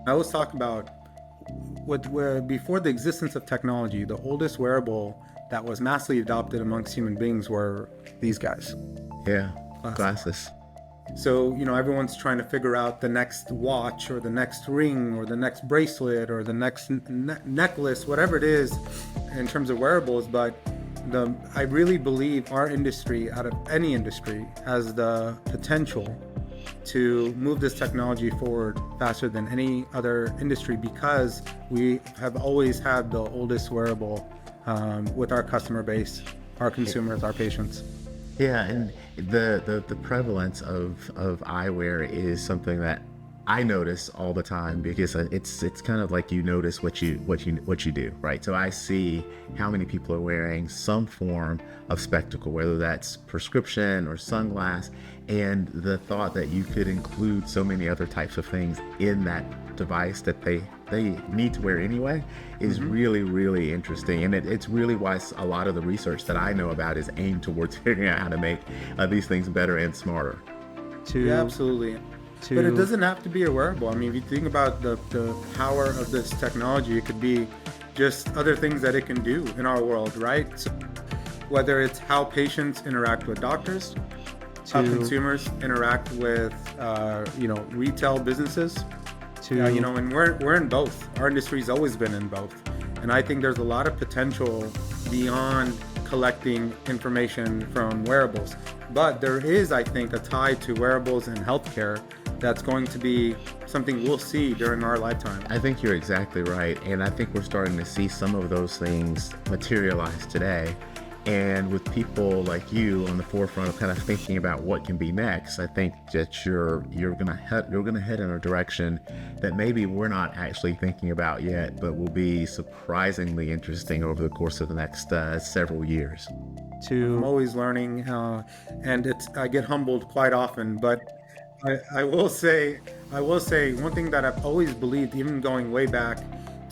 I always talk about where before the existence of technology, the oldest wearable that was massively adopted amongst human beings were these guys. Yeah, Glasses. glasses. So, everyone's trying to figure out the next watch or the next ring or the next bracelet or the next necklace, whatever it is in terms of wearables. But I really believe our industry, out of any industry, has the potential to move this technology forward faster than any other industry because we have always had the oldest wearable with our customer base, our consumers, our patients. Yeah, and the prevalence of eyewear is something that I notice all the time because it's kind of like you notice what you do, right? So I see how many people are wearing some form of spectacle, whether that's prescription or sunglass, and the thought that you could include so many other types of things in that device that they need to wear anyway is really, really interesting. And it's really why a lot of the research that I know about is aimed towards figuring out how to make these things better and smarter. Yeah, absolutely. But it doesn't have to be a wearable. I mean, if you think about the power of this technology, it could be just other things that it can do in our world, right? So whether it's how patients interact with doctors, how consumers interact with, retail businesses, and we're in both. Our industry's always been in both. And I think there's a lot of potential beyond collecting information from wearables. But there is, I think, a tie to wearables and healthcare that's going to be something we'll see during our lifetime. I think you're exactly right. And I think we're starting to see some of those things materialize today. And with people like you on the forefront of kind of thinking about what can be next, I think that you're gonna head in a direction that maybe we're not actually thinking about yet, but will be surprisingly interesting over the course of the next several years. I'm always learning, and I get humbled quite often. But I will say one thing that I've always believed, even going way back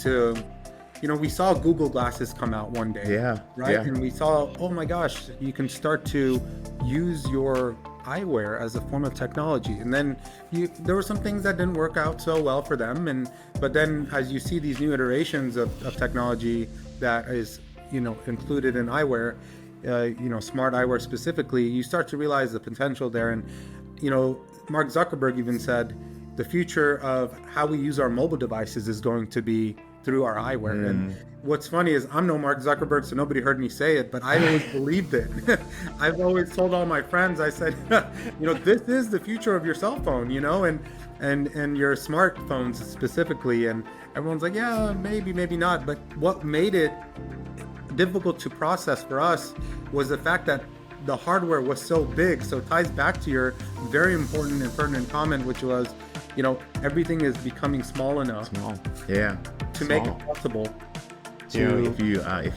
to, we saw Google Glasses come out one day. Yeah. Right. Yeah. And we saw, oh my gosh, you can start to use your eyewear as a form of technology. And then there were some things that didn't work out so well for them. But then as you see these new iterations of technology that is, included in eyewear, smart eyewear specifically, you start to realize the potential there. And, Mark Zuckerberg even said the future of how we use our mobile devices is going to be through our eyewear. And what's funny is I'm no Mark Zuckerberg, so nobody heard me say it, but I always believed it. I've always told all my friends, I said, this is the future of your cell phone, and your smartphones specifically. And everyone's like, yeah, maybe not. But what made it difficult to process for us was the fact that the hardware was so big. So it ties back to your very important and pertinent comment, which was, everything is becoming small enough. Yeah. To make it possible. If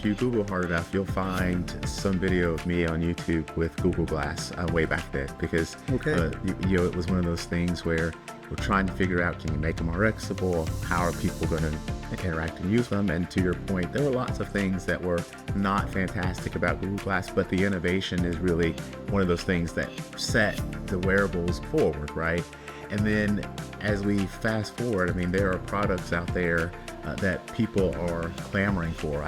you Google hard enough, you'll find some video of me on YouTube with Google Glass way back then, because it was one of those things where we're trying to figure out, can you make them more accessible? How are people going to interact and use them? And to your point, there were lots of things that were not fantastic about Google Glass, but the innovation is really one of those things that set the wearables forward, right? And then as we fast forward, I mean, there are products out there that people are clamoring for.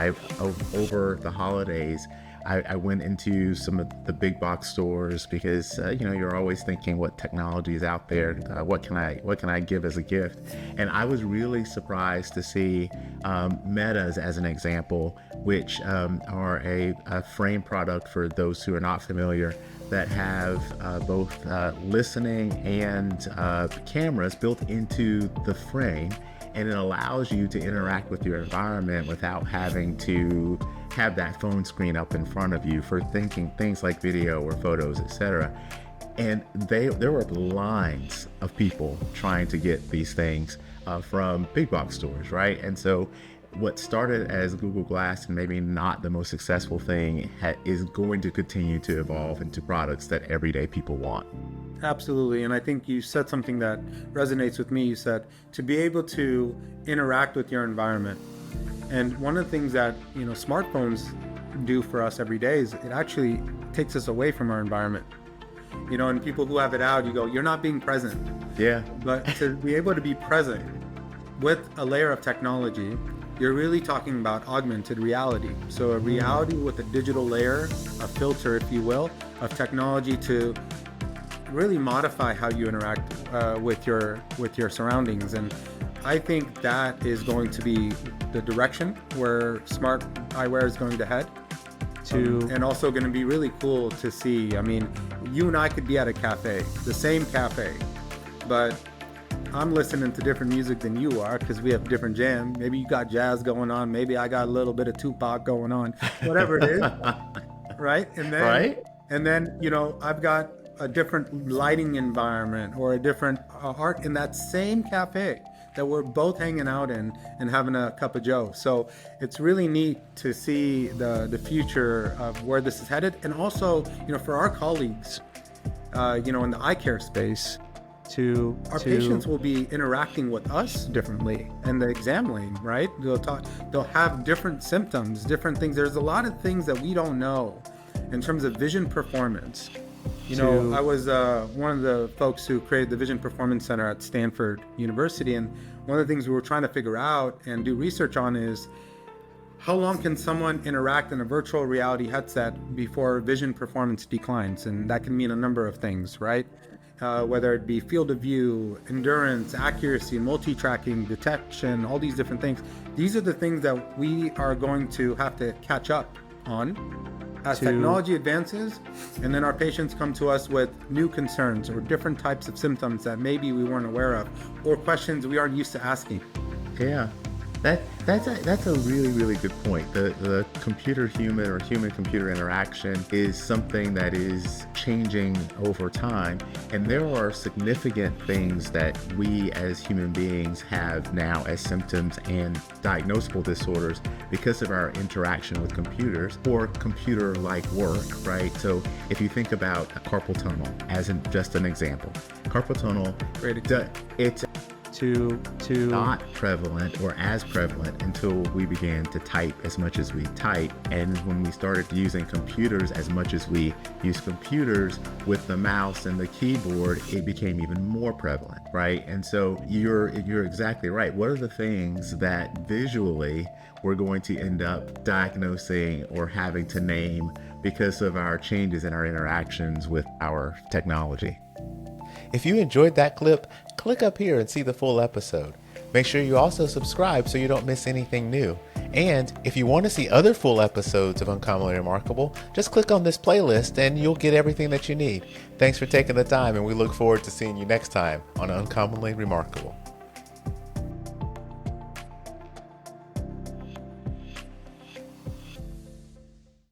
Over the holidays, I went into some of the big box stores because you're always thinking what technology is out there, what can I give as a gift, and I was really surprised to see Metas as an example, which are a frame product for those who are not familiar, that have both listening and cameras built into the frame, and it allows you to interact with your environment without having to have that phone screen up in front of you for thinking things like video or photos, etc. And there were lines of people trying to get these things from big box stores, right? And so what started as Google Glass and maybe not the most successful thing is going to continue to evolve into products that everyday people want. Absolutely. And I think you said something that resonates with me. You said to be able to interact with your environment. And one of the things that, smartphones do for us every day is it actually takes us away from our environment. And people who have it out, you go, you're not being present. Yeah. But to be able to be present with a layer of technology, you're really talking about augmented reality. So a reality with a digital layer, a filter, if you will, of technology to really modify how you interact with your surroundings. And I think that is going to be the direction where smart eyewear is going to head. And also going to be really cool to see. I mean, you and I could be at a cafe, the same cafe, but I'm listening to different music than you are because we have different jams. Maybe you got jazz going on. Maybe I got a little bit of Tupac going on. Whatever it is, right? And then you know, I've got a different lighting environment or a different art in that same cafe that we're both hanging out in and having a cup of joe. So it's really neat to see the future of where this is headed. And also, you know, for our colleagues, you know, in the eye care space, our patients will be interacting with us differently in the exam lane, right? They'll have different symptoms, different things. There's a lot of things that we don't know in terms of vision performance. You know, I was one of the folks who created the Vision Performance Center at Stanford University, and one of the things we were trying to figure out and do research on is how long can someone interact in a virtual reality headset before vision performance declines? And that can mean a number of things, right? Whether it be field of view, endurance, accuracy, multi-tracking, detection, all these different things. These are the things that we are going to have to catch up on as technology advances, and then our patients come to us with new concerns or different types of symptoms that maybe we weren't aware of, or questions we aren't used to asking. Yeah, that's a really, really good point. The computer-human or human-computer interaction is something that is changing over time, and there are significant things that we as human beings have now as symptoms and diagnosable disorders because of our interaction with computers or computer-like work, right? So if you think about a carpal tunnel as just an example, carpal tunnel, it's not prevalent or as prevalent until we began to type as much as we type. And when we started using computers as much as we use computers with the mouse and the keyboard, it became even more prevalent, right? And so you're exactly right. What are the things that visually we're going to end up diagnosing or having to name because of our changes in our interactions with our technology? If you enjoyed that clip, click up here and see the full episode. Make sure you also subscribe so you don't miss anything new. And if you want to see other full episodes of Uncommonly Remarkable, just click on this playlist and you'll get everything that you need. Thanks for taking the time, and we look forward to seeing you next time on Uncommonly Remarkable.